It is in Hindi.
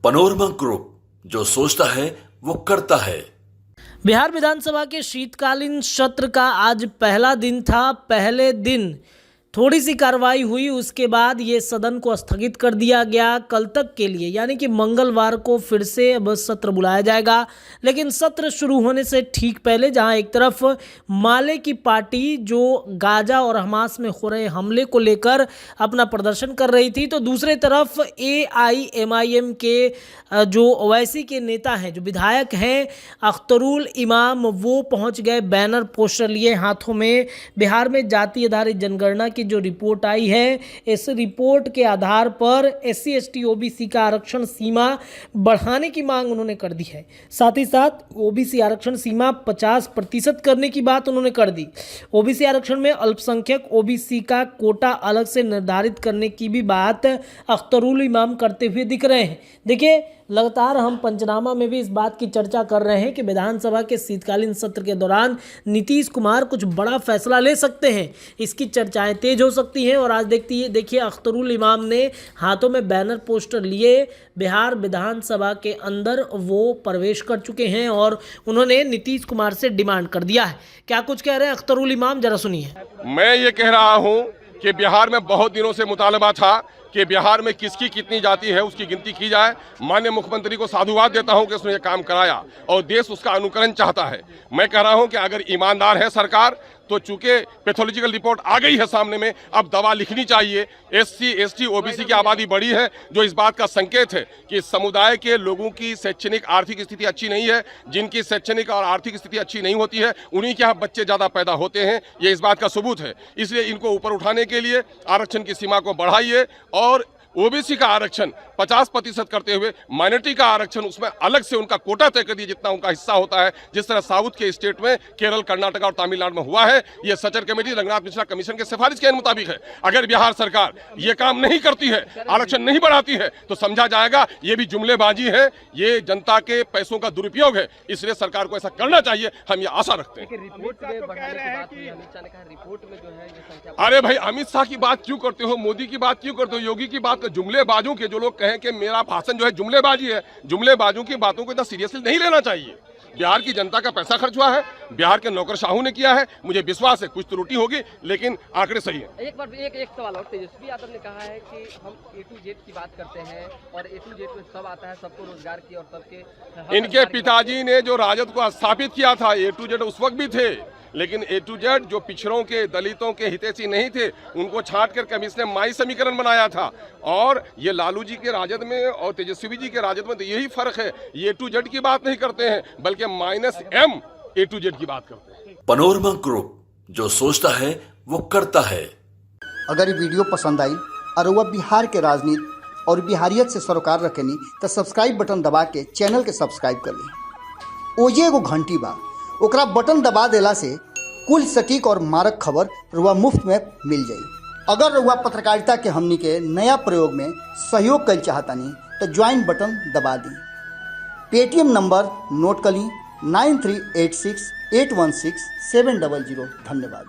पनोरमा ग्रुप, जो सोचता है वो करता है। बिहार विधानसभा के शीतकालीन सत्र का आज पहला दिन था। पहले दिन थोड़ी सी कार्रवाई हुई, उसके बाद ये सदन को स्थगित कर दिया गया कल तक के लिए, यानी कि मंगलवार को फिर से अब सत्र बुलाया जाएगा। लेकिन सत्र शुरू होने से ठीक पहले जहां एक तरफ माले की पार्टी जो गाजा और हमास में हो रहे हमले को लेकर अपना प्रदर्शन कर रही थी, तो दूसरे तरफ AIMIM के जो ओवैसी के नेता हैं, जो विधायक हैं अख्तरुल इमाम, वो पहुंच गए बैनर पोस्टर लिए हाथों में। बिहार में जाति आधारित जनगणना की जो रिपोर्ट आई है, इस रिपोर्ट के आधार पर SC ST OBC का आरक्षण सीमा बढ़ाने की मांग उन्होंने कर दी है। साथ ही साथ OBC आरक्षण सीमा 50% करने की बात उन्होंने कर दी। OBC आरक्षण में अल्पसंख्यक OBC का कोटा अलग से निर्धारित करने की भी बात अख्तरुल इमाम करते हुए दिख रहे हैं। देखिए, लगातार हम पंचनामा में भी इस बात की चर्चा कर रहे हैं कि विधानसभा के शीतकालीन सत्र के दौरान नीतीश कुमार कुछ बड़ा फैसला ले सकते हैं, इसकी चर्चाएं तेज हो सकती हैं। और आज देखिए अख्तरुल इमाम ने हाथों में बैनर पोस्टर लिए बिहार विधानसभा के अंदर वो प्रवेश कर चुके हैं और उन्होंने नीतीश कुमार से डिमांड कर दिया है। क्या कुछ कह रहे हैं अख्तरुल इमाम, जरा सुनिए। मैं ये कह रहा हूँ कि बिहार में बहुत दिनों से मुतालबा था कि बिहार में किसकी कितनी जाति है उसकी गिनती की जाए। माननीय मुख्यमंत्री को साधुवाद देता हूं कि उसने ये काम कराया और देश उसका अनुकरण चाहता है। मैं कह रहा हूं कि अगर ईमानदार है सरकार, तो चूंकि पैथोलॉजिकल रिपोर्ट आ गई है सामने में, अब दवा लिखनी चाहिए। SC ST OBC की आबादी बड़ी है, जो इस बात का संकेत है कि इस समुदाय के लोगों की शैक्षणिक आर्थिक स्थिति अच्छी नहीं है। जिनकी शैक्षणिक और आर्थिक स्थिति अच्छी नहीं होती है, उन्हीं के यहाँ बच्चे ज़्यादा पैदा होते हैं, ये इस बात का सबूत है। इसलिए इनको ऊपर उठाने के लिए आरक्षण की सीमा को बढ़ाइए और OBC का आरक्षण 50% करते हुए माइनॉरिटी का आरक्षण उसमें अलग से उनका कोटा तय कर दिए जितना उनका हिस्सा होता है, जिस तरह साउथ के स्टेट में केरल, कर्नाटक और तमिलनाडु में हुआ है। ये सचर कमेटी रंगनाथ मिश्रा कमीशन के सिफारिश के मुताबिक है। अगर बिहार सरकार ये काम नहीं करती है, आरक्षण नहीं बढ़ाती है, तो समझा जाएगा ये भी जुमलेबाजी है, ये जनता के पैसों का दुरुपयोग है। इसलिए सरकार को ऐसा करना चाहिए, हम ये आशा रखते हैं। अरे भाई, अमित शाह की बात क्यों करते हो, मोदी की बात क्यों करते हो, योगी की बात? जुमलेबाजों के जो लोग कहें कि मेरा भाषण जो है जुमलेबाजी है, जुमलेबाजों की बातों को इतना सीरियसली नहीं लेना चाहिए। बिहार की जनता का पैसा खर्च हुआ है, बिहार के नौकरशाहों ने किया है। मुझे विश्वास है कुछ त्रुटि होगी, लेकिन आंकड़े सही है। एक सवाल और, तेजस्वी यादव ने कहा है कि हम A to Z की बात करते हैं और A to Z में सब आता है, सबको रोजगार की और सबके। इनके पिताजी ने जो राजद को स्थापित किया था, A to Z उस वक्त भी थे, लेकिन A to Z जो पिछड़ों के, दलितों के हितैषी नहीं थे, उनको छांट कर कभी इसने माई समीकरण बनाया था। और ये लालू जी के राजद में और तेजस्वी जी के राजद में तो यही फर्क है, A to Z की बात नहीं करते हैं, बल्कि -M A to Z की बात करते हैं। पनोरमा ग्रुप, जो सोचता है वो करता है। अगर ये वीडियो पसंद आई और वह बिहार के राजनीति और बिहारियत से सरोकार रखेनी, तो सब्सक्राइब बटन दबा के चैनल के सब्सक्राइब कर ली। ओजे एगो घंटी बा, ओकरा बटन दबा देला से कुल सटीक और मारक खबर रुआ मुफ्त में मिल जाई। अगर रुआ पत्रकारिता के हमनी के नया प्रयोग में सहयोग कर चाहतानी, तो ज्वाइन बटन दबा दी। पेटीएम नंबर नोट कर ली 9386816700। धन्यवाद।